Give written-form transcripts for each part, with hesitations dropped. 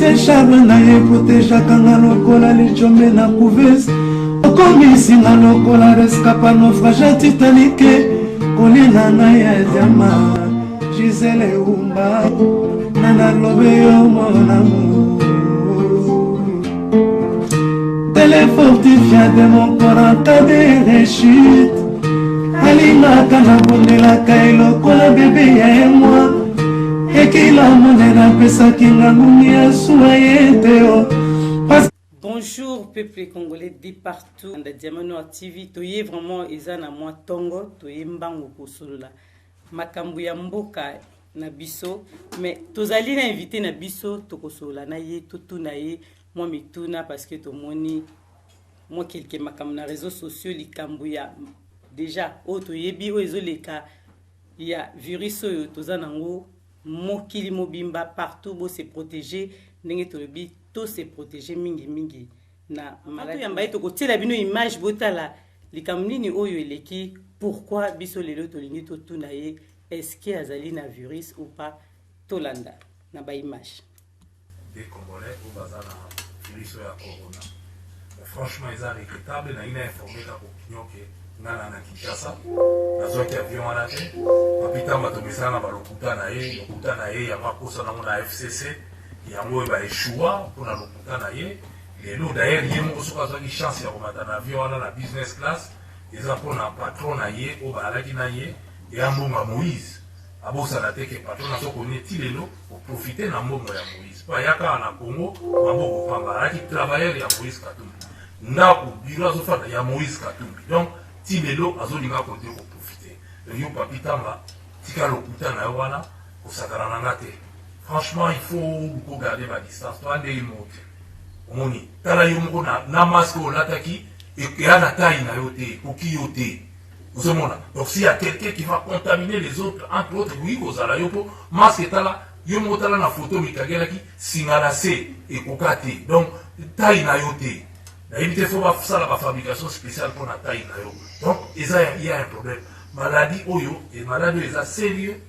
Chabana ye proteja kanga lokola lichombe na couveuse okomisinga lokola rescapa naufrage titanique kolina na ye diama Gisele Umba nana lobe yo mon amour téléfortifia de mon corps en cas de rechute alingaka na bondelaka elokola bebe ya moi Bonjour peuple congolais de partout. Dans Diamano TV, toye vraiment ezana moi tongo, toye mbango kosolola. Makambu ya mboka na biso, mais tozali na invité na biso tokosolola na ye totuna ye moi mituna parce que tomoni moi quelques makambu na réseaux sociaux likambu ya déjà o toyebi o ezoleka ya virus oyo tozanango mokili mobimba partout bo se protéger ndenge tolobi to se protéger mingi na maladie yamba to kotela bino image botala likambu nini oyo eleki pourquoi biso lelo tolingi to tuna ye est-ce que azali na virus ou pas tolanda na ba image des Congolais au bazar na virus ya corona. Franchement ils sont regrettables na ina informé ka opinion que ngana na Kinshasa nazoki avion wana te papita matomisa na balokuta na ye ya makosa na mona FCC yango ba échoua pour na lokuta na ye lelo d'ailleurs yemo soka zoki chance ya komata na avion wana na business class eza pona patron na ye o balaki na ye ya mbonga Moïse abosa na teke patron na soko neti lelo pour profiter na mbongo ya Moïse pa yaka na Congo maboko panga alaki travailleur ya Moïse Katumbi ndako biro azofata ya Moïse Katumbi donc Tilelo azolinga côté pour profiter. Le yo papitamba tika lokuta na wana osakana na ngate. Franchement, il faut garder ma distance. Toi ande imote. Omoni, tala yo moko na masque o lataki et ana taille na yote, oki yote. Vous mona. Donc s'il y a quelqu'un qui va contaminer les autres entre autres, oui, kozala yo po masque tala yo moko tala na photo mikagela ki singala se et kokate. Donc taille na yote. Il faut faire la fabrication spéciale pour la taille. Donc, il y a un problème. Maladie, oyo, et maladie, est sérieux.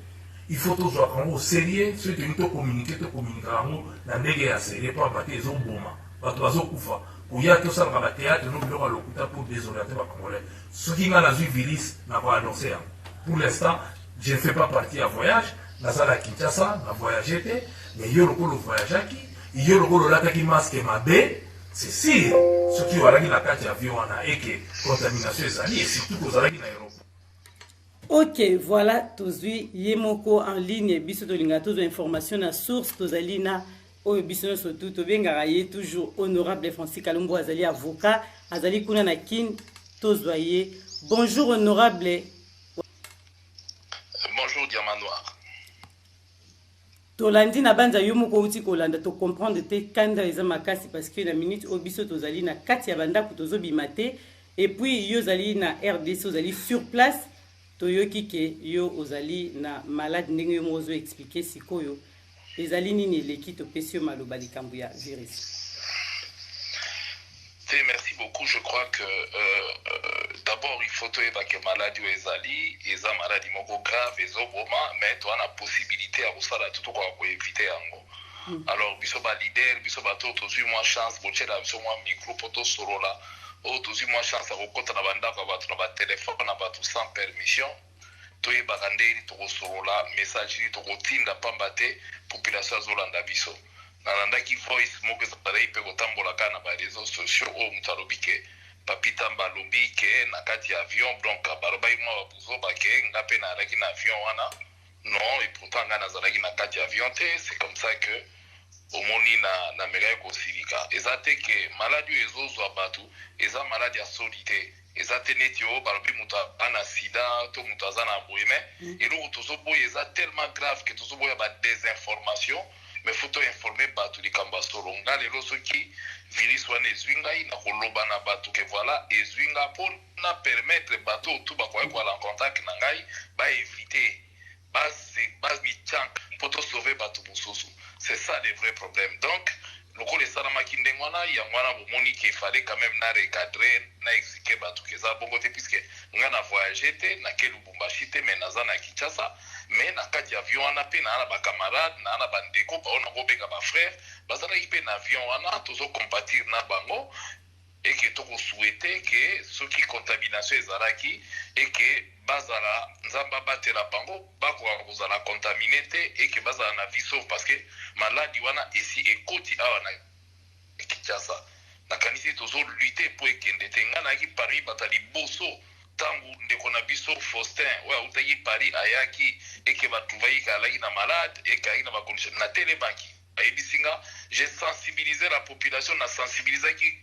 Il faut toujours prendre au sérieux. Ceux qui ont communiqué, la nègre est sérieux, pas battre les hommes boma. Pas trois autres coufa. Pour y a tout ça, dans le théâtre, nous devons l'occuper pour désorienter les Congolais. Ceux qui ont la virus, n'a pas annoncé. Pour l'instant, je ne fais pas partie à voyage. Dans la Kinshasa, na voyagé, mais il y a le voyage qui, il y a le lataki masque ma bé. C'est sûr, ceux qui ont la carte d'avion et que contamination est allée, et surtout aux Arabes en Europe. Ok, voilà, tozui yemoko en ligne, biso tolinga tozo information na source tozalina o biso surtout to benga raye toujours honorable Francis Kalumbo azali avocat, azali kuna na kin tozoye. Bonjour honorable. Bonjour Diamant Noir. Tolandi na banza yomo ko uti kolanda to comprendre te kanda eza makasi parce que na minute obiso tozali na kati ya banda ko tozo bimate et puis yo zali na RDC ozali sur place to yoki ke yo ozali na malade ndenge yo mozo expliquer sikoyo ezali nini leki to pesio maloba likambu ya virus. Merci beaucoup. Je crois que d'abord il faut que maladie ou ezali, eza maladie moko grave, ezoboma, mais tu as la possibilité à usala tout pour éviter ango. Alors biso ba leader, biso ba to tozu moi chance boche da biso moi micro poto sorola. O tozu moi chance à kokota na banda ka batu na ba téléphone na batu sans permission. Toye bakandeli to sorola, messagerie to kotinda pambate population zolanda biso. Nalandaki voice moko ezalaki pe kotambola kaka na ba réseaux sociaux oyo moto alobi ke papita balobi ke na kati ya avion donc balobaki mwa babuzo bake nga mpe nalaki na avion wana non et pourtant nga nazalaki na kati ya avion te. C'est comme ça que omoni na melai kosilika eza te ke maladi oyo ezozwa bato eza maladi ya soli te eza te neti oyo balobi moto ana sida to moto aza na boye me eloko tozoboya eza tellement grave ke tozoboya badesinformation. Mais faut informer batu likamba soronga lelo soki virus wana ezwinga na koloba na batu ke voilà ezwinga pour na permettre batu tout ba kwa en contact na ngai ba éviter base bichan pour te sauver batu mususu. C'est ça le vrai problème. Donc loko le sala makinde ngwana ya ngwana bomoni ke fallait quand même na recadrer na expliquer batu ke za bongo te puisque ngana voyager te na ke Lubumbashi te mais naza na Kinshasa. Mais na kati ya avion wana pe na ba camarade na bandeko ba ona ko benga ba frère bazalaki mpe na avion wana tozocompatir na bango eke tokosouhaite ke soki contamination ezalaki eke bazala nzamba batela bango bakoka kozala contamine te eke bazala na vie sauve parce que maladi wana esi ekoti awa na Kinshasa nakanisi tozoluite mpo ekende te nga nayaki Paris bata liboso ntango ndeko na biso Faustin oyo autaki Paris ayaki eke batuvaki alaki na malade eke ayaki na bacondition na telebaki ayebisinga j'ai sensibilisé la population na sensibilisaki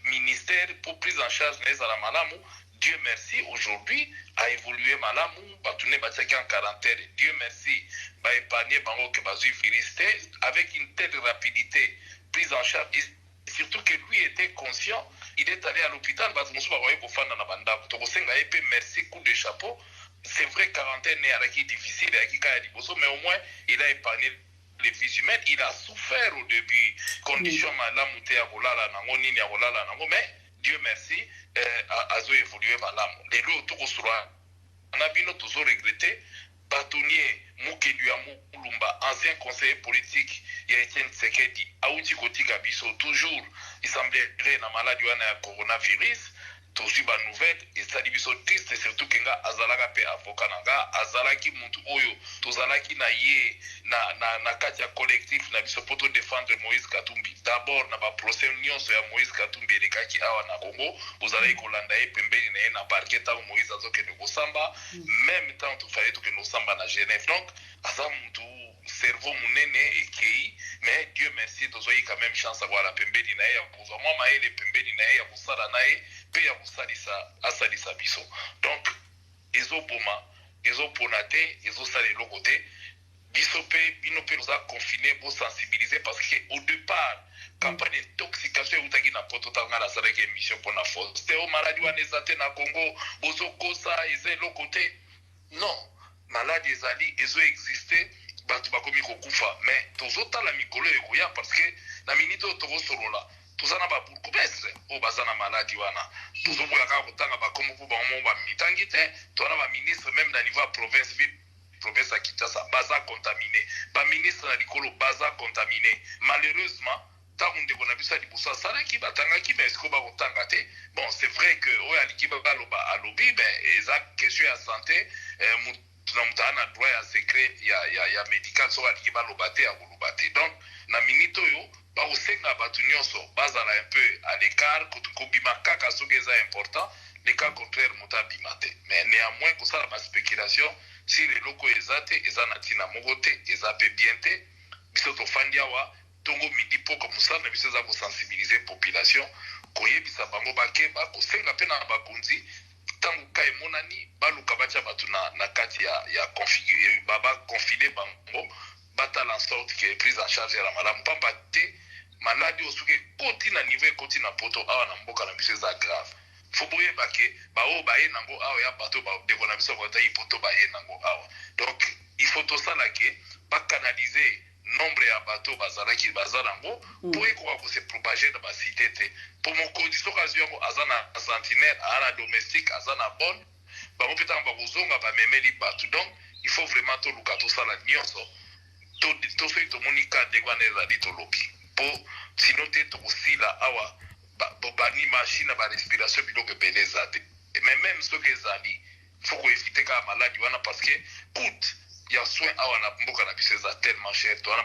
ministère pour prise en charge na ezala malamu. Dieu merci, aujourd'hui a évolué malamu, batune batiaki en quarantaine. Dieu merci, ba épargné bango que bazui virus avec une telle rapidité prise en charge et surtout que lui était conscient, il est allé à l'hôpital, batumosu bakoye kofanda na bandako. Tokosenga epe merci, coup de chapeau. C'est vrai quarantaine est à qui difficile à qui kaya liboso, mais au moins il a épargné les vies humaines. Il a souffert au début, conditions malamu te ya kolala nango nini ya kolala nango, mais Dieu merci, azo évolué malamu. Les lots tokosura, on a bien toujours regretté. Bâtonnier Moukedou Mulumba, ancien conseiller politique, il a été Tsekedi, Aouti Kotika Biso, toujours, il semblerait na maladie à coronavirus. Toujours ba nouvelle et ça dit biso triste surtout que nga azalaka pe avocat nanga azalaki muntu oyo tozalaki na ye na kati ya collectif na biso poto défendre Moïse Katumbi d'abord na ba procès nyonso ya Moïse Katumbi elekaki awa na Congo bozalaki kolanda ye pembeni na ye na parquet tango Moïse azokende kosamba même temps to fallait que nous samba na Genève donc aza muntu cerveau munene ekei mais Dieu merci tozoyi quand même chance à voir la pembeni na ye ya kozwa mwa maele pembeni na ye ya kosala na ye pe ya kosalisa asalisa biso donc ezoboma ezopona te ezosala eloko te biso pe bino pe nous a confiné pour sensibiliser parce que au départ campagne d'intoxication eutaki na poto tanga nasalaki émission mpona fausse te o maladi wana eza te na Congo bozokosa eza eloko te non maladi ezali ezoexiste bato bakomi kokufa mais tozotala mikolo ekoya parce que na minute oyo tokosolola tozana ba bourgmestre o bazana maladi wana tozoboya kaka kotanga bakomo mpo bango bamitangi te tona baministre même na niveau ya province ville province ya Kinshasa baza contaminé baministre na likolo baza contaminé malheureusement ntango ndeko na biso ya liboso asalaki batangaki mais esiko bakotanga te bon c'est vrai que oyo aliki baloba alobi ben eza question ya santé na mutu ana droit ya secret ya médical soki aliki baloba te ya koloba te donc na minute oyo bakosenga bato nyonso bazala un peu à l'écart kobima kaka soki eza important le cas contraire moto abima te mais néanmoins kosala baspéculation si leloko eza te eza na ntina moko te eza pe bien te biso tofandi awa ntongo midi mpo mosala na biso eza kosensibilize population koyebisa bango bakeba kosenga mpe na bakonzi ntango ka emonani baluka batya bato na kati ya baconfine bango batala en sorte que prise en charge ya la malamu pamba te maladi oyo soki ekoti na niveau ekoti na poto awa na mboka na biso eza grave fo boyeba ke baoyo baye nango awa ya bato bandeko na biso bataki poto baye nango awa donc il faut tosala ke bakanalize nombre ya bato bazalaki baza nango mpo ekoka kose propage na basite te mpo mokonzi soki azwi yango aza na centenaire aza na domestique aza na bonne bango mpe ntango bakozonga bamemeli bato donc il faut vraiment toluka tosala nyonso tosoki tomoni ka ndenge wana ezali tolobi mpo sino te tokosila awa bani machine na barespiration biloko ebele eza te mais même soki ezali faut koevite kaka maladi wana parce que coûte ya soin awa na mboka na biso eza tellement cher to wana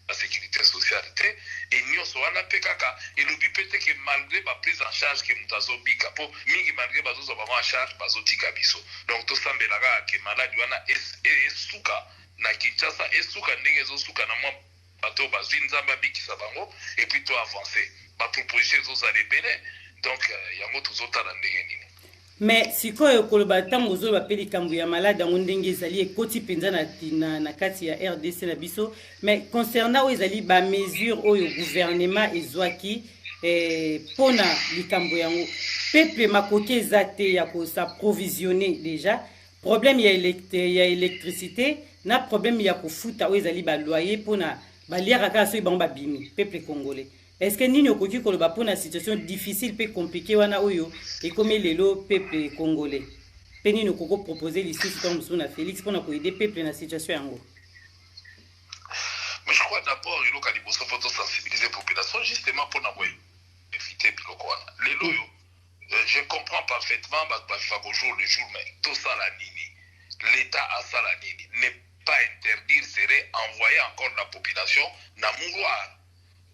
basécurité sociale te e nyonso wana mpe kaka elobi mpe te ke malgré baprise en charge ke moto azobika mpo mingi malgré bazozwa bango en charge bazotika biso donc tosambela kaka ke maladi wana esuka na Kinshasa esuka ndenge ezosuka na mwa bato bazwi nzambe abikisa bango et puis to avancer baproposition ezozala ebele donc yango tozotala ndenge nini mais sikoyo koloba ntango ozoloba mpe likambo ya maladi yango ndenge ezali ekoti mpenza na kati ya RDC na biso mais concernant oyo ezali bamesure oyo gouvernement ezwaki mpona likambo yango peuple makoki eza te ya kosaprovisionne déjà problème ya électricité na problème ya kofuta oyo ezali baloyer mpona baliaka kaka soki bango babimi peuple congolais est-ce que nini okoki koloba mpona situation difficile mpe compliqué wana oyo ekomi lelo peuple congolais mpe nini okoko propose lisusu ntango mosusu na Félix mpona koyede peuple na situation yango Mais je crois d'abord il faut qu'il faut sensibiliser la population justement pour éviter biloko wana. Lelo yo je comprends parfaitement au jour le jour, mais tout ça la nini. L'État a ça la nini. Ne pas interdire serait envoyer encore la population na mouroir.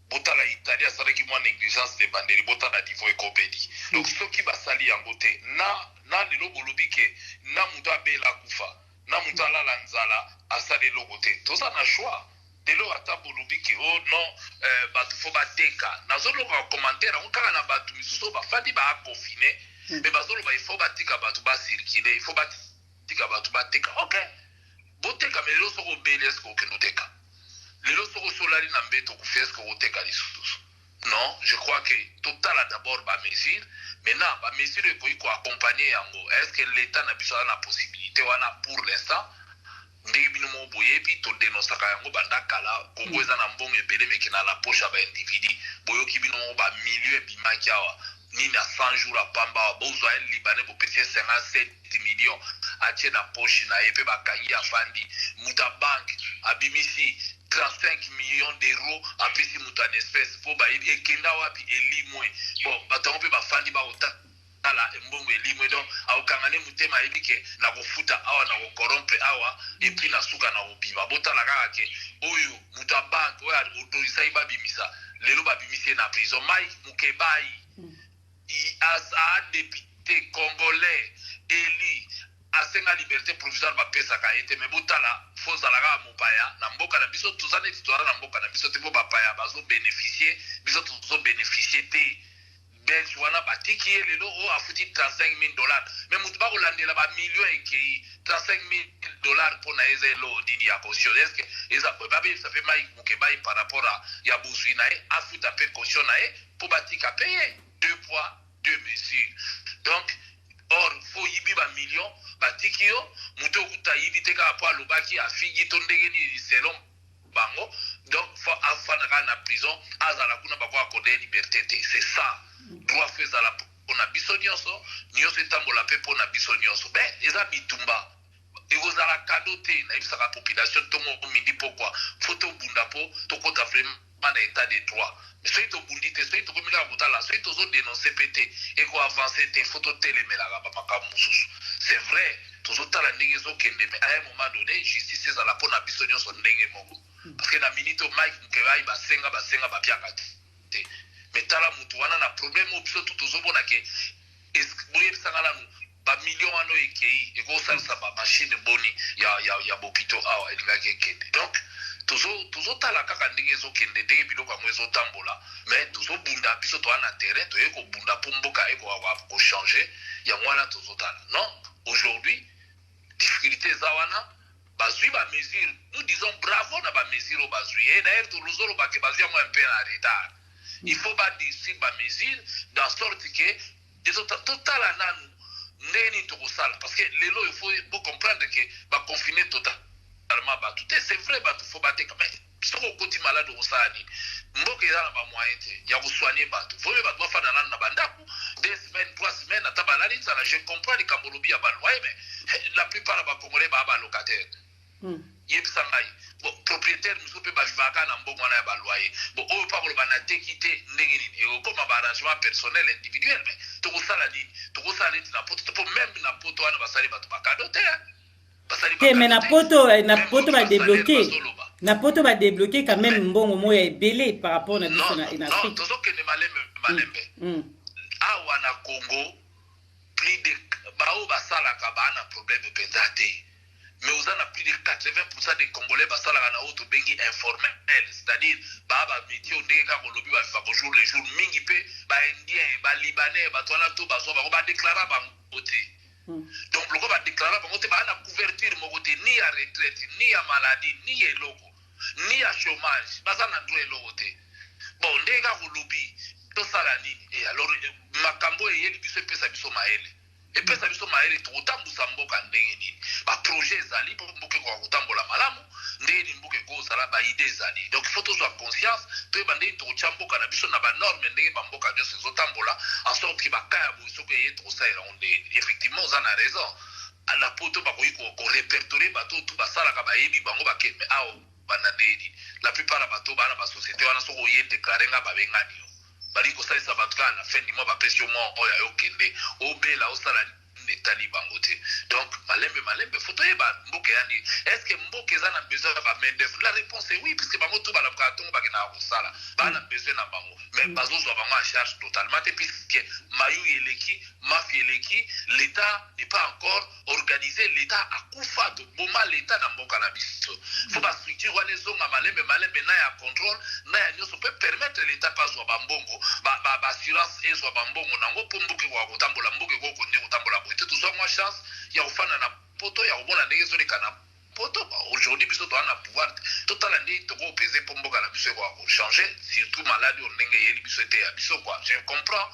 Bota la Italie a ça qui moins négligence de banderi bota na niveau écopédie. Donc ceux qui va sali en côté na lelo bolobi ke na muta bela kufa na muta la lanzala a ça de logoté. Tout ça na choix. Lelo ata bolobi ke oh non batu fo bateka. Nazolo ba commentaire on kaka na batu misuso ba fadi ba confiné mais bazolo ba il faut batika batu ba circuler, il faut batika batu bateka. OK. Boteka mais lelo soko beles ko kenoteka. Lelo soko solari na mbeto ku faire ko oteka lisusu. Non, je crois que total a d'abord ba mesure, maintenant ba mesure ko iko accompagner yango. Est-ce que l'état na biso na possibilité wana pour l'instant? Ndenge bino mo boyebi to dénoncer yango banda kala Kongo eza na mbongo ebele meki na la poche ba individu. Boyoki bino mo ba milieu bimaki awa. Ni na 100 jours à Pamba, bozwa un Libanais pour payer 57 millions. Atie na poche na epe ba kangi afandi. Muta bank abimisi 35 millions d'euros à pesi muta en espèce pour ba ekenda wapi elimwe. Bon, batango pe ba fandi ba ota ala mbongo elimwe donc aukangane mutema ebike na kofuta awa na corrompre awa et puis na suka na obiba botala kaka ke oyo muta bank oyo autorisa iba bimisa lelo ba bimisi na prison mai mukebai un député congolais élu a la liberté provisoire va pesa ka été mais botala foza la ga mopaya na mboka na biso tuzane titwara na mboka na biso te bo bapaya bazo bénéficier biso tuzo bénéficier te belge wana batiki lelo o afuti $35,000 mais mutu ba kolandela ba millions ekei $35,000 pour na ezelo dini ya caution est-ce que eza ba be ça fait mai mukebai par rapport à ya bozui na e afuta pe caution na e pour batika payer 2 poids 2 mesures. Donc or faut yibi ba millions batiki yo muto kuta yibi te ka po alobaki afigi to ndenge ni selon bango donc faut afana na prison azala kuna ba ko accorder liberté te c'est ça droit fait à la pona biso nyonso nyonso etambola pe pona biso nyonso ben eza bitumba ekozala cadeau te na ibisa ka population tongo mindi pourquoi photo bunda po to kota vraiment na état de droit mais soki tobundi te soki tokomika kotala soki tozodénonce pe te eko avance te fo totelemelaka bamakambo mosusu c'est vrai tozotala ndenge ezokende mais à un moment donné justice ezala mpona biso nyonso ndenge moko parce que na minute mike mukebai basenga bapiaka te mais tala mutu wana na problème o biso tu tozomona ke boyebisanga nanu bamillion wana ekei ekosalisa bamachine boni ya bopito awa elingaki ekende donc tozotala kaka ndenge ezokende ndenge biloko yango ezotambola mais tozobunda biso toa na terrain toye kobunda mpo mboka ekochange yango wana tozotala non aujourd'hui difficulté eza wana bazwi bamesure nous disons bravo na bamesure oyo bazwi e d'ailleurs tozolobake bazwi yango un peu na retard il faut badisir bamesure dans sorte que totala nanu ndenge nini tokosala parce que lelo il faut comprendre que baconfine totalement batu te c'est vrai batu faut bateka mais soko okoti malade okosala nini mboka eza na bamoyen te ya kosoigne batu voye batu bafanda nanu na bandako 2 semaines 3 semaines ata balali nzala je comprends likambo lobi ya baloyer mais la plupart ya bacongolais baa balocataire yebisa ngai bon propriétaire mosusu mpe bavivaka na mbongo wana ya baloyer bon oyo mpa koloba nateki te ndenge nini ekokoma baarrangement personnel individuel mais tokosala nini tokosala neti na poto po meme na poto wana basali bato bakado te te mais na poto badébloqué na poto badébloqué quand même mbongo moyo ebele par rapport na biso na Afrique tozokende malembe awa na Congo plus de bao basalaka baa na problème mpenza te mais aux a plus de 80% des Congolais basalaka na oto bengi informel c'est-à-dire ba métier ndenge ka kolobi ba fa jour le jour mingi pe ba indien ba libanais ba toana to ba so ba déclarer bango te donc loko ba déclarer bango te ba na couverture moko te ni ya retraite ni ya maladie ni ya loko ni ya chômage ba na droit loko te bon ndenge ka kolobi to sala nini et alors makambo eyeli biso pesa biso maele epesa biso maele tokotambusa mboka ndenge nini baprojet ezali mpo mboka ekoka kotambola malamu ndenge nini mboka ekozala baide ezali donc il faut tozwa conscience toyeba ndenge tokotya mboka na biso na banorme ndenge bamboka nyonso ezotambola en sorte ke bakaya boye soki eye tokosalela ndenge effectivement oza na raison na poto bakoki korepertorie bato tu basalaka bayebi bango bakeme awa bananedi la plupart ya bato bana basociété wana soko oye déclaré nga babengani yo bali kosalisa bato kaka na fin du mois bapesi yo mwa oyo ayokende obela osala netali bango te donc malembe faut toyeba mboka yani est-ce que mboka eza na besoin ya bamain d'œuvre la réponse est oui puisque bango to balabaka ntongo bakendaka kosala bana besoin na bango mais bazozwa bango en charge totalement te puisque mayu eleki mafi eleki l'état n'est pas encore organisé l'état akufa toboma l'état na mboka na biso faut bastructure wana ezonga malembe na ya contrôle na ya nyonso peut permettre l'état pazwa bambongo baassurance ezwa bambongo nango mpo mboka ekoka kotambola mboka ekokonde kotambola boye te tozwa mwa chance ya kofanda na poto ya komona ndenge ezoleka na poto aujourd'hui biso toza na pouvoir totala nde tokopese mpo mboka na biso ekoka kochange surtout maladi oyo ndenge eyeli biso ete ya biso quoi je comprends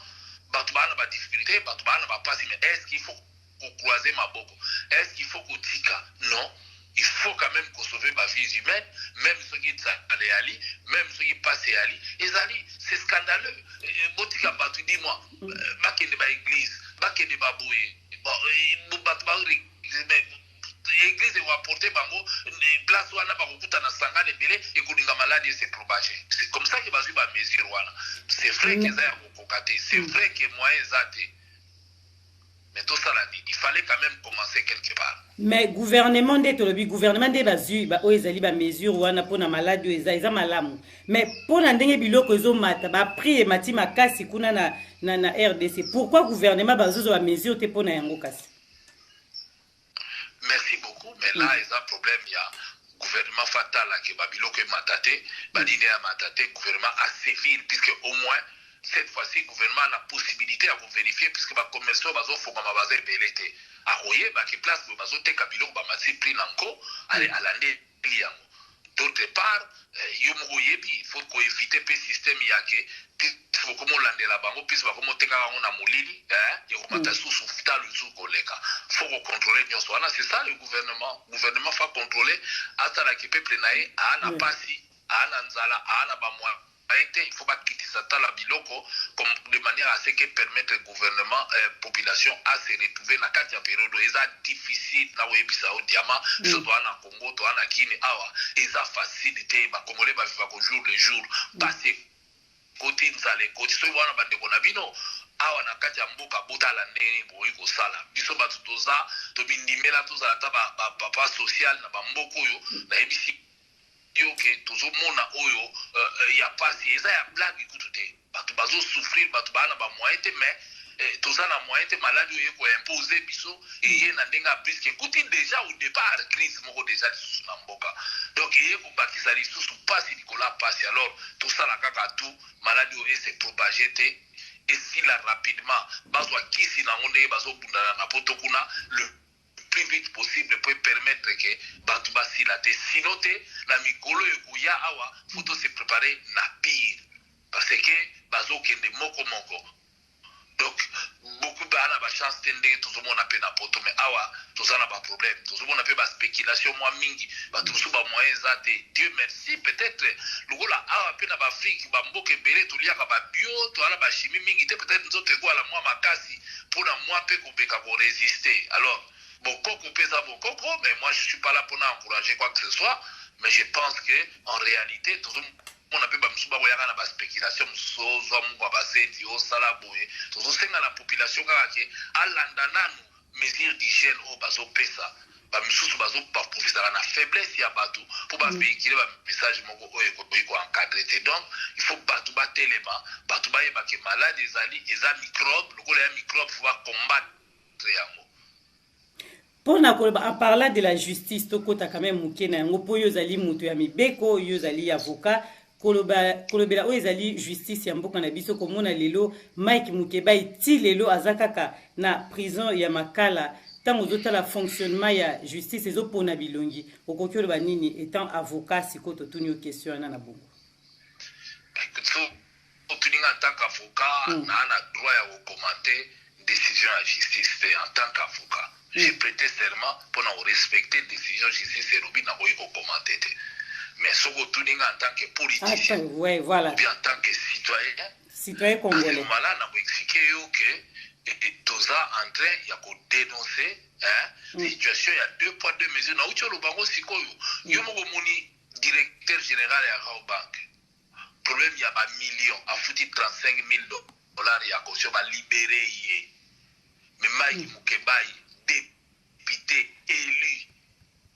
bato baa na badifficulté bato baa na bapasi mais est-ce qu'il faut kocroiser maboko est-ce qu'il faut kotika non il faut quand même sauver ma vie humaine, même ceux qui allent même ceux qui passent à Ali. C'est scandaleux. Botika Batu, dis-moi, Bakende ba église, Bakende ba boué, l'église va apporter bango, une place où on a pas na sangane belé et qu'on maladie s'est propagée. C'est comme ça que va suivre la mesure. C'est vrai qu'ils aient cocaté, c'est vrai que moi ils mais tout ça là dit, il fallait quand même commencer quelque part. Mais gouvernement de tolobi gouvernement de bazu ba oezali ba mesure wana pona maladi eza malamu. Mais pona ndenge biloko ezo mata ba prix mati makasi kuna na RDC. Pourquoi gouvernement bazuzo ba mesure te pona yango kasi? Merci beaucoup, mais là il y a un problème, il y a gouvernement fatal là que babiloko matate, badine a matate, gouvernement a sévir puisque au moins cette fois-ci, le gouvernement a la possibilité de vérifier puisque les commerçants sont basés belete. A royer, qui place le bazo te kabilo ba mati pris nanko, aller à l'année liango. D'autre part, il faut éviter le système yake. Il faut comment l'année la bango, puisque comment te kaga on a molili, et comment ta sous souffta le sous koleka. Faut contrôler nyoso. C'est ça le gouvernement. Le gouvernement faut contrôler. Ata la qui peuple nae, a na pasi, a na nzala, a na bamoa. Il faut pas quitter ça la biloko comme de manière à ce que permettre le gouvernement population à se retrouver dans quatre périodes c'est difficile là où ebisa au diamant surtout en Congo to en Kini awa c'est facilité ba congolais ba vivre au jour le jour passer côté nzale côté so wana bande kona bino awa na kati ya mboka botala ndeni boyi kosala biso bato toza to bindimela toza ta ba papa social na ba mboko yo na ebisi que tout le monde il y a pas si ça y a blague écoute tu bazo souffrir tu bana ba moyen mais tout ça na moyen te maladie yo ko imposer biso et y na ndenga plus que écoute déjà au départ crise moko déjà sous na mboka donc y ko bakisa li sous passe Nicolas passe alors tout ça la kaka tout maladie yo se propager te et si là rapidement bazo kisi na onde bazo bunda na poto kuna le plus vite possible pour permettre que Batouba Silate sinote la mikolo yukuya awa faut se préparer na pire parce que bazo kende moko donc beaucoup bana ba chance tende tout le monde a peine à poto mais awa tout ça n'a pas problème tout le monde a fait ba spéculation moi mingi ba tout ça ba moyen zate Dieu merci peut-être le gola awa peine ba Afrique ba mboke belé to liaka ba bio to ala ba chimie mingi te peut-être nzote ko ala moi makasi pour na moi pe ko beka ko résister alors Bokoko pesa Bokoko, mais moi je ne suis pas là pour encourager quoi que ce soit, mais je pense qu'en réalité, tout le monde a pu faire spéculation, tout la population qui a mesure d'hygiène au bazo pesa. Bamisusu bazo profiter na faiblesse ya batu pour ba véhiculer ba message moko ko encadrer donc il faut batu ba telema batu ba yeba ke malade ezali eza microbe lokolo ya microbe faut ba combattre yango. En parlant de la justice, tokota quand même mukena yango po yo zali mutu ya mibeko yo zali avocat kolobela oyo ezali justice ya mboka na biso komona lelo Mike Mukeba iti lelo azakaka na prison ya Makala tango zotala fonctionnement ya justice ezopona bilongi okoki oloba nini étant avocat sikoto tuni yo question na bongo. Tuninga en tant qu'avocat na droit ya commenter décision ya justice en tant qu'avocat. J'ai prêté serment pour respecter les décisions de justice et Robin n'a pas commenté. Mais ce que tu dis en tant que politicien, ouais, voilà. ou bien en tant que citoyen congolais, on a expliqué que tous en train de dénoncer la situation, il y a 2 poids 2 mesures. Na ucho lubango sikoyo, yo mo moni directeur général ya Bank problème il y a un million a foutu 35 000 dollars ya caution ba libéré yé mais Mike Mukebai député élu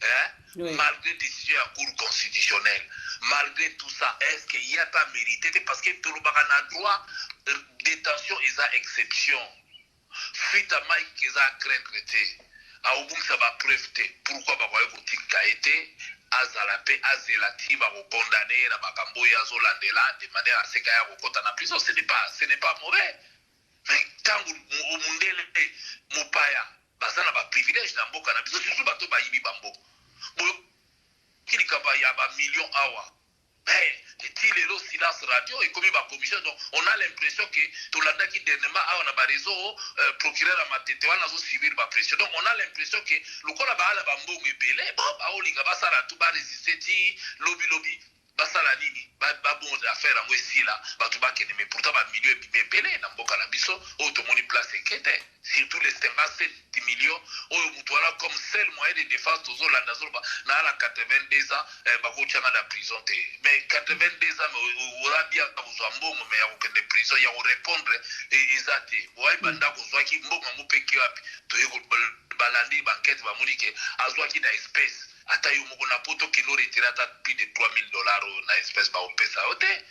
hein oui. Malgré décision à cour constitutionnelle malgré tout ça est-ce qu'il y a pas mérité parce que tout le monde a droit détention et ça exception suite à Mike qui a crainte a obum ça va preuve pourquoi ba voyer kotika été azalape azelati ba condamné na makambo ya zolandela de manière à ce qu'il y a kokota na prison ce n'est pas mauvais mais tant au mundele mopaya bazana ba privilège na mboka na biso surtout bato ba yibi bambo kili kaba ya ba million awa mais il est le silence radio et comme il va commission donc on a l'impression que tout l'anda qui dernièrement on a ba réseau procureur à matete wana zo subir ba pression donc on a l'impression que le kola ba ala ba mbongo ebele bon ba olinga ba sala tout ba résister ti lobby basala nini ba bon affaire en ici là ba tout ba kene mais pourtant ba milieu ebele na mboka na biso o to moni place inquiète surtout les 57 millions o mutwala comme seul moyen de défense aux Hollandais na la 82 ans ba ko tchana la prison te mais 82 ans aura bien besoin mbongo mais ya ko de prison ya ko répondre ezate boy banda ko zwa ki mbongo mo peke wapi to yeko balandi banquette ba monike azwa ki na espèce ata yo moko na poto kilo retirata plus de 3 000 dollars na espèce ba opesa ote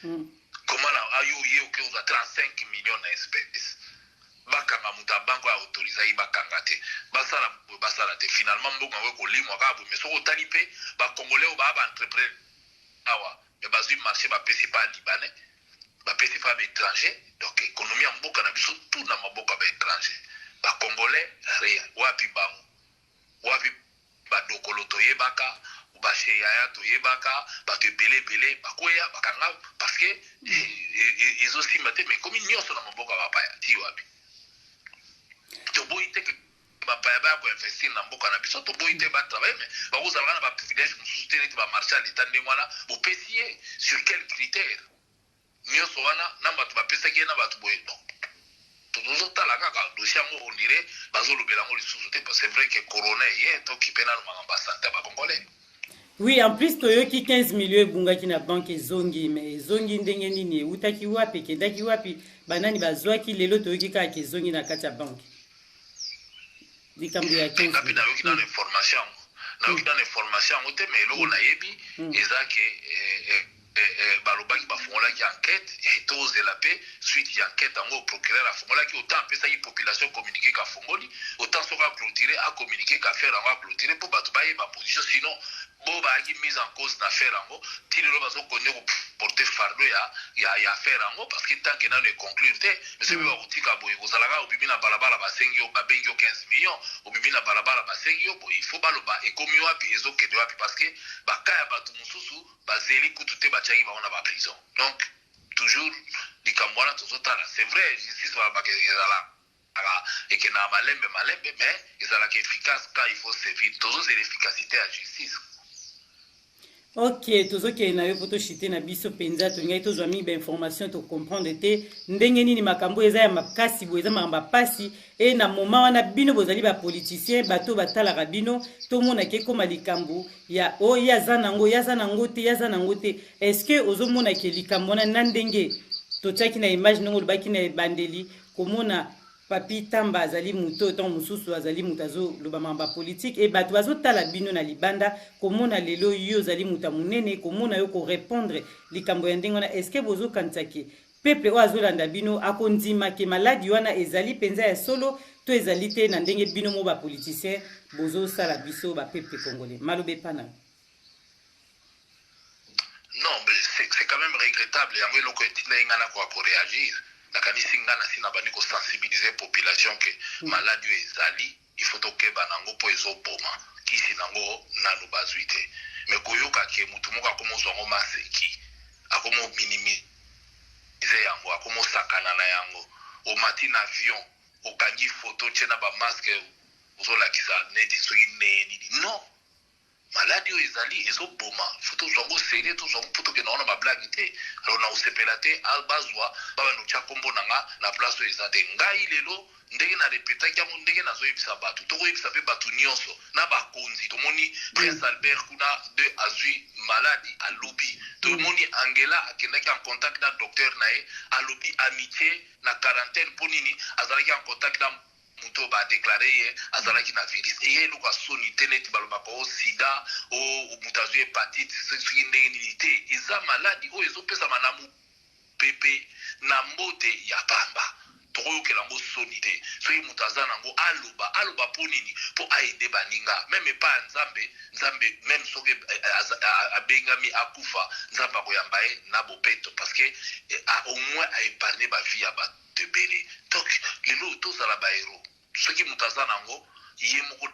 comment na ayo ye o ke uza 35 millions na espèce bakanga muta banko a autorisé bakanga te basala te finalement mbongo ngwe ko limwa ka bo mais so otali pe ba congolais ba entrepreneur awa mais bazui marché ba pesi pa libanais ba pesi pa étranger donc économie en mboka na biso tout na maboka ba étranger ba congolais rien wapi bango wapi ba dokolo toyebaka ba sheyaya toyebaka ba te belé bakoya bakanga parce que ils aussi maté mais comme nyoso na maboka ba pa ti wapi to boite que ba pa ba ko investir na mboka na biso to boite ba travailler mais ba ko zalana ba privilège mu soutenir ba marché à l'état de mwana bo pesier sur quels critères nyoso wana na ba ba pesa ki na ba to boye donc toujours ta la kaka dossier mo onire bazolobela ngo lisusu te parce que c'est vrai que corona hier to ki pena no mamba santé ba congolais. Oui, en plus toyoki 15 millions ebungaki na banque ezongi mais ezongi ndenge nini utaki wapi kedaki wapi banani bazwaki lelo toyoki kaka ezongi na kati ya banque likambo ya 15 kapi na yoki na information na yoki na information ote mais loko na yebi ezake balobaki bafungolaki enquête et tozela pe suite ya enquête yango procureur afungolaki autant apesaki population communiqué ka fongoli autant soki aclôturé acommuniqué ka faire yango aclôturé mpo bato bayeba position sinon bo baaki mise en cause na affaire yango ti lelo bazokonde koporte fardo ya affaire yango parce que tant que nano econclure te mais soki bakotika boye kozalaka obimi na balabala basengi yo babengi yo 15 millions obimi na balabala basengi yo boye il faut baloba ekomi wapi ezokende wapi parce que bakaya bato mosusu bazeli kutu te batiaki bango na baprison donc toujours likambo wana tozotala c'est vrai justice balobaka ezala ekena malembe mais ezalaka efficace quand il faut servir tozozela efficacité ya justice. Ok, tozokende na yo po toshite na biso penza tolingai tozwa mingi bainformation tocomprendre te ndenge nini makambo eza ya makasi boye eza makambo apasi e na moma wana bino bozali bapoliticien bato batalaka bino tomonaki ekoma likambo ya oyo yaza nango te est ce que ozomonaki likambo wana na ndenge totiaki na image ndenge olobaki na ebandeli komona Papi Tamba azali muto ton mususu azali mutazo lobama politique et bato bazotala bino na libanda komona lelo yo azali muta munene komona yo ko répondre likambo ya ndenge wana est-ce que bozo kantaki peuple o azolanda bino akondima ke maladi wana ezali penza ya solo to ezali te na ndenge bino mo ba politicien bozo sala biso ba peuple congolais malobe pana. Non mais c'est quand même regrettable yango eloko etina ngana ko réagir. Nakanisi ngana sina bani ko sensibiliser population que maladie ezali il faut que banango po ezoboma kisi nango nanu bazuite mais koyoka ke mutu moka komo zongo maseki akomo minimiser yango akomo sakana na yango o matin avion o kangi photo tena ba masque ozola kisa neti soki neni non maladi oyo ezali ezoboma fo tozwango serie tozwango mpo tokenda wana bablage te alors na kosepela te bazwa babanda otya nkombo na nga na place oyo eza te ngai lelo ndenge na repetaki yango ndenge nazoyebisa bato tokoyebisa mpe bato nyonso na bakonzi tomoni prince albert kuna de azwi maladi alobi tomoni angela akendaki en contact na docteur na ye alobi amitié na quarantaine mpo nini azalaki en contact na muto badeklare ye azalaki na virus eye eloko asoni te neti balobaka o sida o mutu azwi hepatite soki ndenge nini te eza maladi oyo ezopesama na mopepe na mbote ya pamba tokoyokela yango soni te soki moto aza nango aloba mpo nini mpo aide baninga meme epa ya nzambe meme soki abengami akufa nzambe akoyamba ye na bopeto parceke au moins aépargne bavie ya bato ebele donc lelo tozala bahero soki moto aza nango ye moko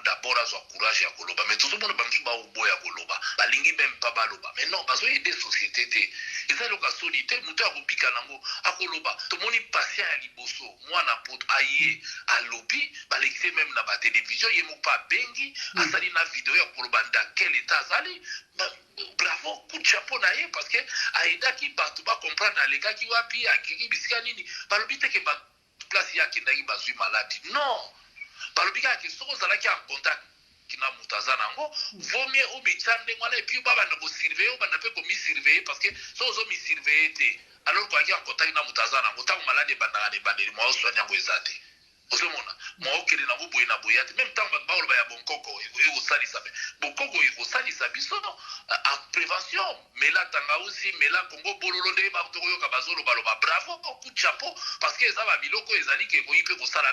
d'abord azwa courage ya koloba mais tozomona bamosusu baoboya koloba balingi meme mpa baloba mais non bazoyede société te eza eloko asoni te moto akobika nango akoloba tomoni patient ya liboso mwana poto aye alobi balekise meme na batelevizio ye moko mpe abengi azali na video ya koloba ndakel eta azali bravo coup de chapeau na ye parce que aidaki bato bacomprendre alekaki wapi akeki bisika nini balobi teke bato place ye akendaki bazwi maladi non balobi kaka soki ozalaki en contact kina moto aza nango vomie omitya ndenge wana epui babanda kosurveille obanda mpe komisurveille parce que soki ozomisurveille te alors koyaki en contact na moto aza nango ntango maladi ebandaka na ebandeli mwa oswani yango eza te ozomona mwa okende nango boye na boye te meme ntango bato baoloba ya bonkoko ekosalisa me bonkoko ekosalisa biso en prévention mela tangausi mela kongo bololo ndenge bato koyoka bazolobaloba bravo coup de chapeau parce que eza babiloko ezali ke ekoyi mpe kosala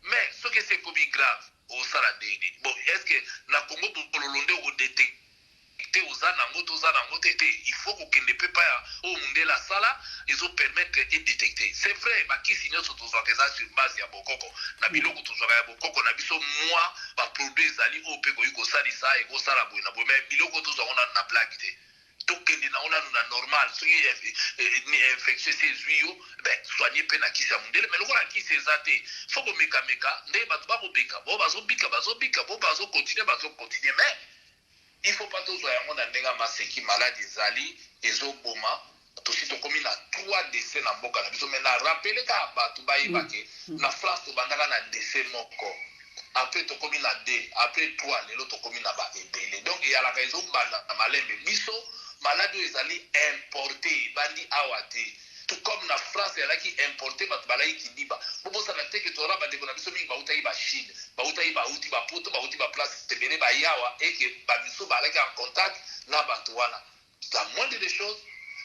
mais soki esi ekomi grave osala ndenge bon est ce que na kongo bololo nde okodetecte oza nango toza nango te il faut kokende mpe pa ya oyo mundele asala ezopermettre edetecte c'est vrai bakisi nyonso tozwaka eza sur base ya bokoko na biloko tozwaka ya bokoko na biso mwa baproduit ezali oyo mpe koyi kosalisa ekosala boye na boye mais biloko tozwango nanu na blague te tokende nango nanu na normal soki infection esi ezwi yo soigne mpe na kisi ya mundele mais lokola kisi eza te fo komekameka ndenge bato bakobeka bo bazobika bo bazokontinue mais il faut pas tozwa yango na ndenge maseki maladi ezali ezoboma tosi tokomi na 3 décès na mboka na biso mais na rappele kaka bato bayebake na France tobandaka na décès moko après tokomi na 2 après 3 lelo tokomi na baebele donc eyalaka ezobanda na malembe biso maladi oyo ezali importé bandi awa te tout comme na France eyalaki importé bato balaki kidiba bobosana teke toza bandeko na biso mingi bautaki bachine bautaki bauti bapoto bauti baplace ebele bayawa eke bamiso balaki en contact na bato wana la moindre des choses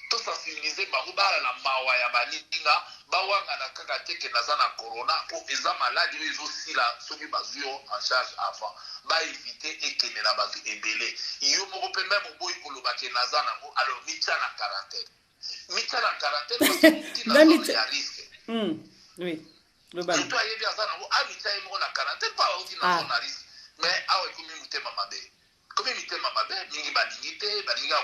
tosensibilize bango balala mawa ya baninga bawangana kaka teke naza na corona mpo eza maladi oyo ezosila soki bazwi yo en charge avant baevite ekende na bato ebele yo moko mpe meme oboyi kolobake naza nango alors mitya na quarantaine parce que ya risque moto ayebi aza nango amitya ye moko na quarantaine mpo auti nazo na risque mais awa ekomi motema mabe komi mitema mabe mingi balingi te balingi ya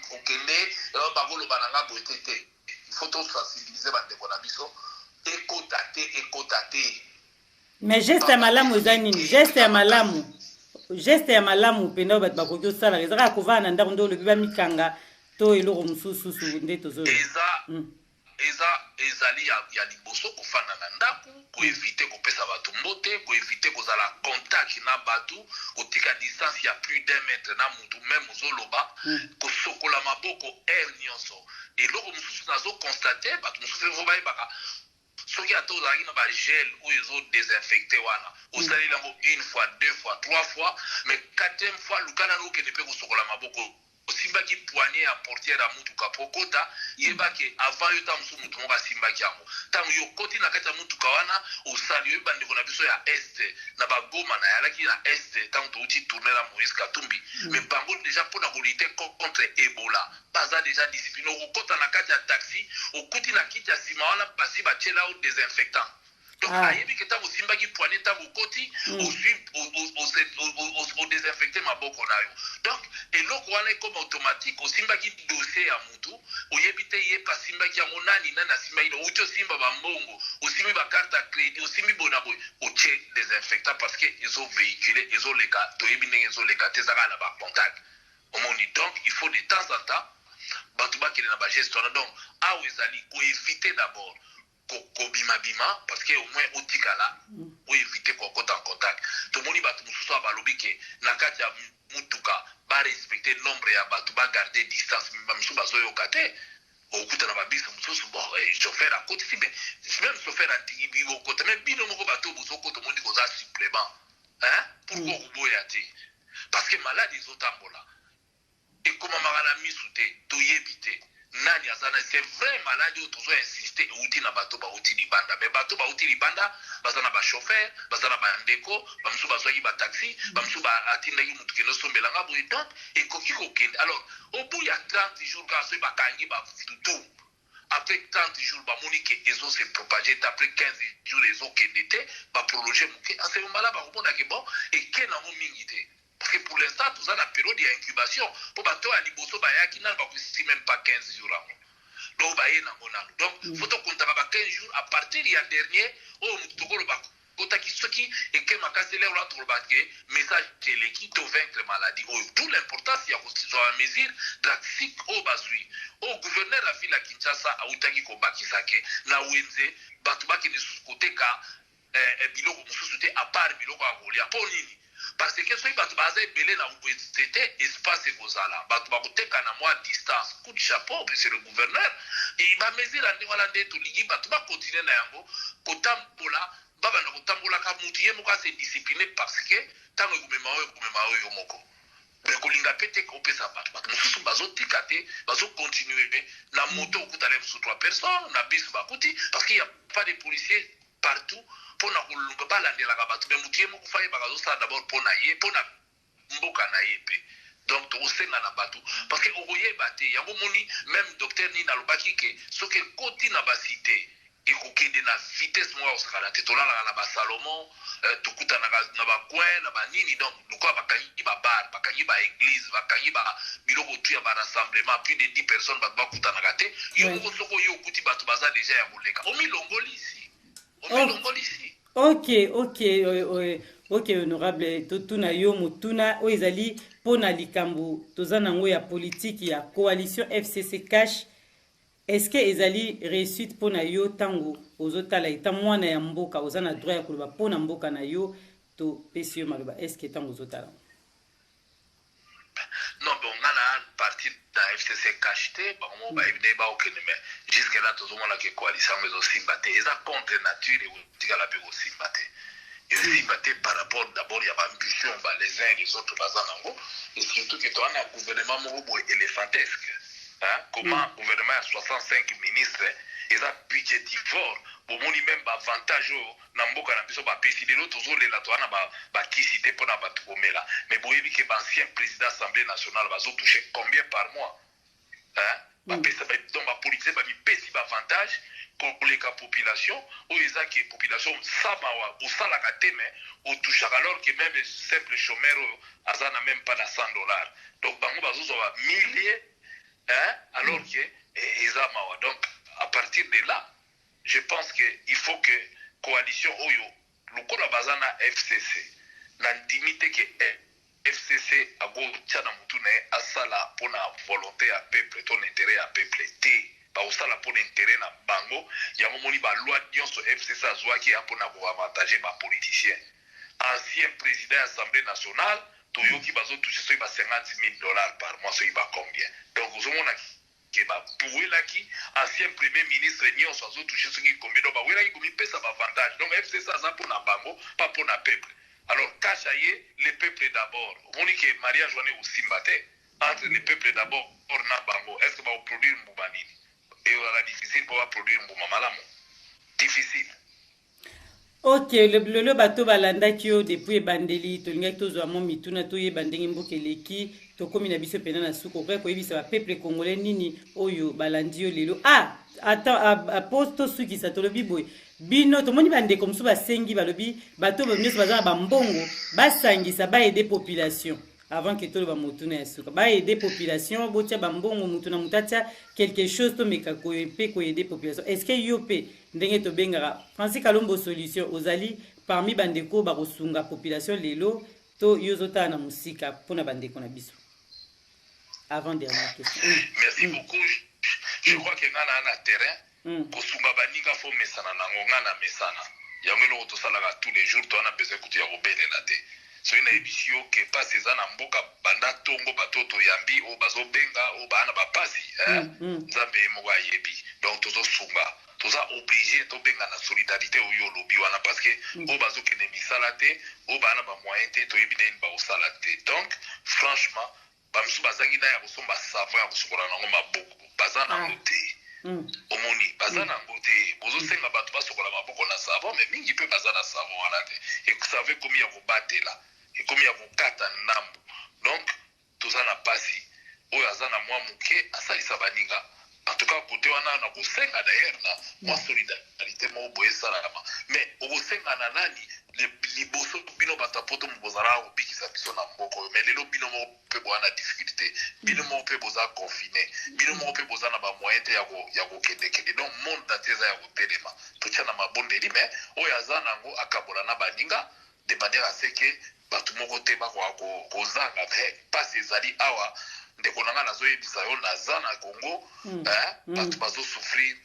kokende bakoloba na nga boye te faut tosensibilize bandeko na biso ekota te mais geste ya malamu eza nini geste ya malamu mpenda oyo bato bakoki osala ezaka kovana na ndako nde olobi bamikanga to eloko mosususu nde tozoloba ezali ya liboso kofanda na ndako koevite kopesa bato mbote koevite kozala contact na bato kotika distance ya plus d'1 mètre na mutu meme ozoloba kosokola maboko aire nyonso eloko mosusu nazokonstate bato mosusu evo bayebaka soki ata ozalaki na bagel oyo ezodesinfecte wana osaleli yango 1 fois 2 fois 3 fois mais 4e fois luka nano okende mpe kosokola maboko osimbaki poignet ya portière ya mutuka po kota yebake avant yo ntango mosusu motu moko asimbaki yango ntango yo koti na kati ya mutuka wana osali oyo bandeko na biso ya este na bagoma na yalaki na este ntango touti tourne na Moïse Katumbi mais bango déjà mpona kolite contre Ebola baza déjà discipline okokota na kati ya taxi okuti na kiti ya nsima wana basi batiela o désinfectant donc ayebi ke ntango osimbaki poignet ntango okoti odesinfecte maboko na yo donc eloko wana ekoma automatique osimbaki dossier ya mutu oyebi te ye pa simba ki yango nani na simba ino uti osimba bambongo osimbi bakarte ya crédit osimbi bona boye otie désinfectant parce que ezovéhicule ezoleka toyebi ndenge ezoleka te ezaka na bacontact omoni donc il faut de temps en temps bato bakende na bageste wana donc awa ezali koévite d'abord kobimabima parce que au moins otikala oévite kokota en contact tomoni bato mosusu balobi ke na kati ya mutuka barespecte nombre ya bato bagarde distance bamisu bazoyoka te okuta na babisi mosusu bon chauffeur akoti si même chauffeur antigi bikokota me bino moko bato bozokota omoni koza supplément pourquoi koboya te parce que maladi ezotambola ekomamaka na misu te toyebi te nani azana c'est vrai maladie où toujours insister outil na bato ba outil libanda mais bato ba outil libanda bazana ba chauffeur bazana ba ndeko bamsu bazwaki ba taxi bamsu ba atinda ki mutu keno sombelanga boy donc et koki kokende alors au bout il y a 30 jours quand ça ba kangi ba tout après 30 jours ba monique ezo se propager après 15 jours ezo kendete ba prolonger muke en ce moment là ba komona ke bon et kena mo mingi te parce que pour l'instant, tout ça, la période d'incubation, pour bateau à Liboso, il n'y a même pas 15 jours. Donc, il faut compter 15 jours à partir du dernier, et que ma casse là, message télé qui te vaincre la maladie. D'où l'importance, il y a aussi une mesure drastique au Bazui. Au gouverneur de la ville à Kinshasa, à Outaki Kobakisake, na Wenze, Batubaki de sous-côté, Biloko, à part Biloko à Golia, pour Nini. Parce que soki bato baza ebele na c'était espace ekozala bato bakoteka na mwa distance coup de chapeau c'est le gouverneur et ba mesure ande wala nde tolingi bato bakontinue na yango kotambola babanda kotambolaka mutu ye moko ase discipliné parce que ntango ekomema oyo moko me kolinga pe te kopesa bato mosusu bazotika te bazocontinue na moto okutala mosusu 3 personnes na biso bakuti parce qu'il y a pas de policiers partout pona kolunga balandelaka bato me mutu ye moko faye bakazosala d'abord mpona ye mpona mboka na ye mpe donc tokosenga na bato parce que okoyeba te yango moni même docteur nini alobaki ke soki ekoti na basite ekokende na vitesse moko osakala te tolalaka na basalomon tokutanaka na bacoin na banini donc lokola bakangi babar bakangi baeglise bakangi biloko tu ya barassemblement plus de 10 personnes bato bakutanaka te yo moko soki oyo okuti bato baza deja ya koleka omilongoli ici Ok, honorable totuna yo mutuna o ezali pona likambo toza nango ya politique ya coalition FCC cash est-ce que ezali réussite pona yo tango ozotala eta mwana ya mboka ozana droit ya koloba pona mboka na yo to pesi yo maloba est-ce que tango ozotala non bon ngana parti da FCC cash te bango ba ebide ba okene mais jusque là tozomona ke coalition mais aussi baté eza contre nature et tigala be aussi baté et aussi baté par rapport d'abord il y a ambition les uns et les autres bazanango et surtout que toi un gouvernement moko éléphantesque comment gouvernement a 65 ministres eza budgétivore bomoni même avantage na mboka na biso bapesi lelo tozolela toana bakisi te mpona bato komela mais boyebi ke bancien président assemblée nationale bazotouche combien par mois bapesa donc bapolitisien bamipesi baavantage koleka population oyo eza ke population samawa osalaka te mais otouchaka alors que même simple chômeur oyo aza na même pas na $100 donc bango bazozwa bamillier alors que eza mawa donc à partir de là je pense qu'il faut que coalition oyo lokola bazana FCC na ndimite ke FCC ago tchana mutu na asala pona volonté ya peuple ton intérêt ya peuple te ba osala pona intérêt na bango ya momoni ba loi nyonso FCC azwaki apona ko avantager ba politiciens ancien président de l'Assemblée nationale toyoki bazo toucher so ba $50,000 par mois so iba combien donc ozomona ke ba pouelaki ancien premier ministre nyonso azo toucher so ki combien donc ba welaki komi pesa ba avantage donc FCC aza pona bango pas pona peuple alors kachaye le peuple d'abord omoni ke Maria Joannée Osimbate entre le peuple d'abord na bango est-ce que ba produire mbuma nini et la difficile pour produire mbuma malamu difficile. Ok, le bateau balanda kyo depuis bandeli tolingaki tozwa mo mituna toyeba ndenge mboka eleki tokomi na biso pena na suko kwa koyebisa ba peuple congolais nini oyo balandi yo lelo attends aposto suki sa tolobi boy bino tomoni bandeko mosusu basengi balobi bato nyonso baza na bambongo basangisa baede population avant que toloba motu na suka ba aider population botia bambongo motu na mutatia quelque chose to meka ko pe ko aider population est-ce que yo pe ndenge to bengara Francis Kalombo solution ozali parmi bandeko ba kosunga population lelo to yozota na musika pona bandeko na biso avant dernière question merci beaucoup je crois que ngana na terrain kosunga baninga fo mesana nango ngana mesana yango lo to salaka tous les jours to na besoin kutia kobelela te so ina ebisio ke pasi eza na mboka banda tongo batoto yambi o bazobenga o bana bapasi nzambe moko ayebi donc tozosunga toza obligé tobenga na solidarité oyo olobi wana parce que o bazokende misala te o bana bamoyen te toyebi ndeni baosala te donc franchement bamisusu bazangi na ya kosomba savon ya kosukola nango maboko baza nango te omoni baza nango te bozosenga bato basokola maboko na savon mais mingi mpe baza na savon wana te ekosave ekomi ya kobatela ekomi ya kokata ndambo donc toza na pasi oyo aza na mwa moke asalisa baninga en tout cas kote wana na kosenga d'ailleurs na mwa solidarité moko boye esalama mais okosenga na nani liboso bino bato apoto bozala kobikisa biso na mboka oyo mais lelo bino moko mpe boza na difficulté bino moko mpe boza confine bino moko mpe boza na bamoyen te ya kokendekende donc monde ate eza ya kotelema totia na mabondeli mais oyo aza nango akabola na baninga de manière à ce que bato moko te bakoka kozanga mais pasi ezali awa ndeko na nga nazoyebisa yo naza na Congo bato bazosouffrir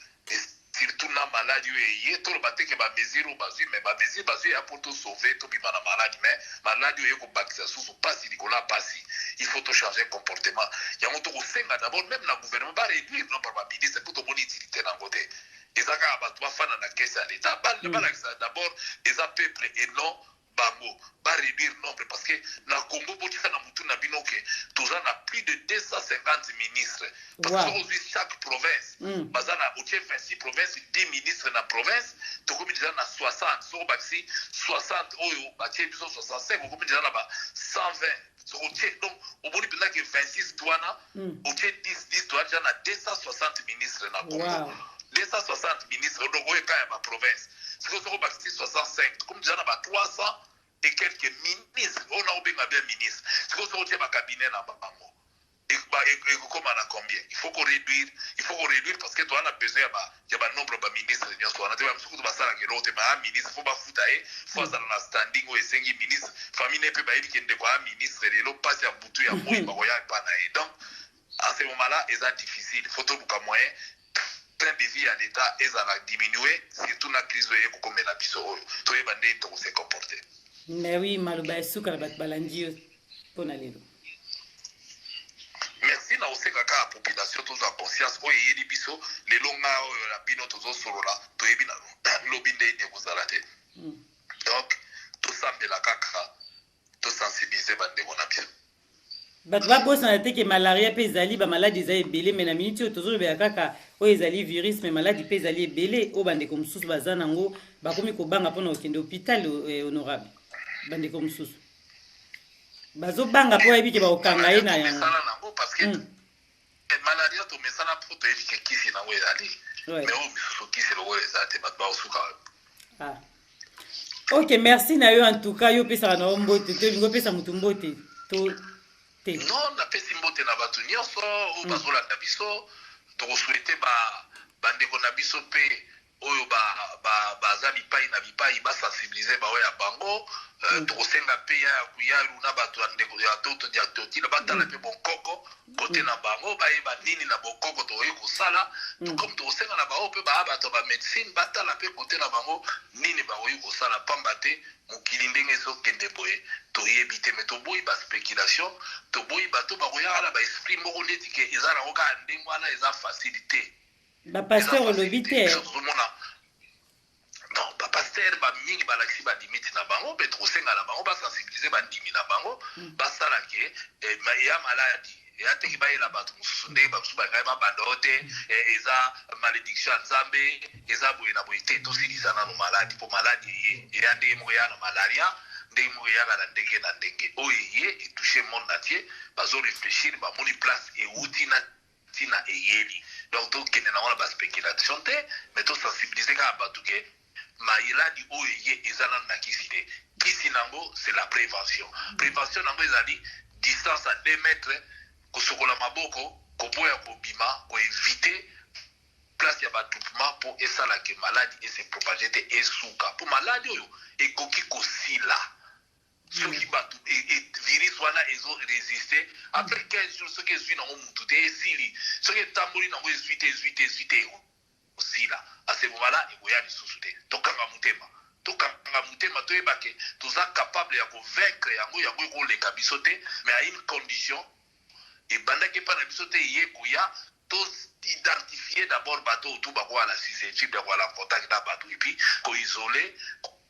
surtout na maladie oyo eye toloba teke bamesure oyo bazwi mais bamesure bazwi ya mpo tosauve tobima na maladie mais maladie oyo ekobakisa susu pasi likolo ya pasi il faut tochanger comportement yango tokosenga d'abord même na gouvernement baréduire nombre baministre mpo tomoni utilité nango te eza kaka bato bafanda na kese ya l'état balakisa d'abord eza peuple et non bango ba réduire nombre parce que na Congo botika na mutu na bino ke toza na plus de 250 ministres parce que aujourd'hui chaque province bazana otie 26 provinces 10 ministres na province to komi déjà na 60 so baxi 60 oyo batie biso 65 komi déjà na ba 120 so otie donc au boni pena que 26 toana otie 10 toana déjà na 260 ministres na Congo 260 ministres donc oyo kaya ba province c'est que so baxi 65 comme déjà na ba 300 et quelques ministres, on a bien ministre. C'est comme ça qu'on tient ma cabinet là-bas. Et comment on a combien? Il faut qu'on réduise parce que toi on a besoin il y a un nombre de ministres. On a besoin de ça là que l'autre ministre, faut pas foutre, faut ça dans standing ou esengi ministre. Famille ne peut pas dire qu'il y a un ministre et l'autre passe à boutou ya moi, il va y pas naï. Donc à ce moment-là, c'est difficile. Il faut tout le moyen. Train de vie à l'État, ils ont diminué. Surtout la crise où comme la biso, tout est bandé, tout s'est comporté. Mais oui, Malouba Souka Balandio pour aller. Merci na oseka ka population tous en conscience o yeli biso le longa la bino tozo solola to yebina lobinde ne kozalate. Donc tout ça de la kaka to sensibiliser bande bona bien. Bato ba bosa na te ke malaria pe ezali ba maladie za ebele mais na minute o tozo be kaka o ezali virus mais maladie pe ezali ebele o bande comme sous baza nango ba komi ko banga pona okende hôpital honorable. Bande comme sous bazo banga po ebi ke ba okanga ina yango parce que maladie to mesana po to ebi ke kisi na we ali mais o miso kisi lo we za te ba osuka OK merci na yo en tout cas yo pesa na mbote te ngo pesa mutumbote to te non na pesa mbote na batu nyonso o bazola na biso to souhaiter bande ko na biso pe oyo baza bipai na bipai basensibilize baoyo ya bango tokosenga mpe ya kuyalu na bato ya ndeko ya toto ya totila batala mpe bokoko kote na bango bayeba nini na bokoko tokoki kosala comme tokosenga na bango mpe baya bato bamédecine batala mpe kote na bango nini bakoki kosala pamba te mokili ndenge ezokende boye toyebi te me toboyi baspéculation toboyi bato bakoyaka na baesprit moko neti ke eza nango kaka ndenge wana eza facilité pasteur olobi te non pasteur mingi balakisi badimiti na bango mpe tokosenga na bango basensibilize bandimi na bango basala ke eya maladi eya teki bayela bato mosusu ndenge bamosusu balingai babanda o te eza malédiction ya nzambe eza boye na boye te tosilisa nano maladi mpo maladi eye eya ndenge moko eya na malaria ndenge moko eyaka na ndenge na ndenge oyo eye etouche monde entier bazoréfléchir bamoni place euti na ntina eyeli donc tokende nango na baspéculation te mais tosensibilize kaka bato ke maladi oyo ye eza nano na kisi te kisi nango c'est la prévention nango ezali distance à 2 mètres, kosokola maboko, koboya kobima, ko éviter place ya batoupement pour esala que maladie et se propager te esuka. Pour maladie oyo ekoki kosila. Soki batu virus wana ezo résister après 15 jours soki ezwi nango mutu te esili. Soki tamboli nango ezwi te osila. À ce moment-là, ekoya lisusu te. Tokanga mutema. Tokanga mutema toyebake toza capable ya convaincre yango ekoleka biso te, mais à une condition ebandaki pa na biso te ye koya tous identifier d'abord bateau tout bako ala susceptible ko ala contact na bateau et puis ko isoler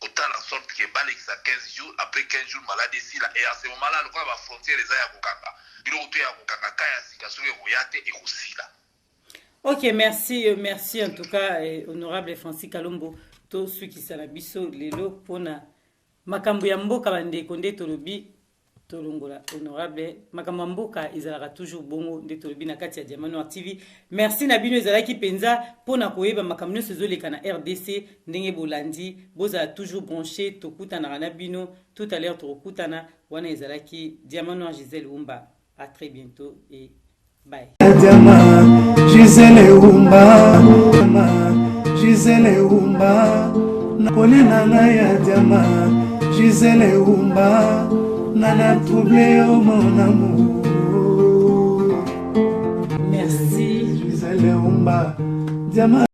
autant en sorte que balekisa 15 jours après 15 jours maladie si là et à ce moment là le quoi ba frontière les ya kokanga bilo to ya kokanga kaya sika soki koyate et kosila. Ok, merci en tout cas honorable Francis Kalombo to suki sala biso lelo pona makambo ya mboka bande konde tolobi tolongola honorable makambo mboka ezalaka toujours bongo nde tolobi na kati ya Diamanoir TV. Merci na bino ezalaki penza pona koyeba makambo nyonso ezoleka na RDC ndenge bolandi bozala toujours branché tokutana na bino tout à l'heure tokutana wana ezalaki Diamanoir Gisèle Oumba. À très bientôt et bye. Gisèle Oumba, Gisèle Oumba, Nakolina na ya Diama, Gisèle Oumba, Nana troublé au mon amour. Merci. Gisèle Oumba, Diama.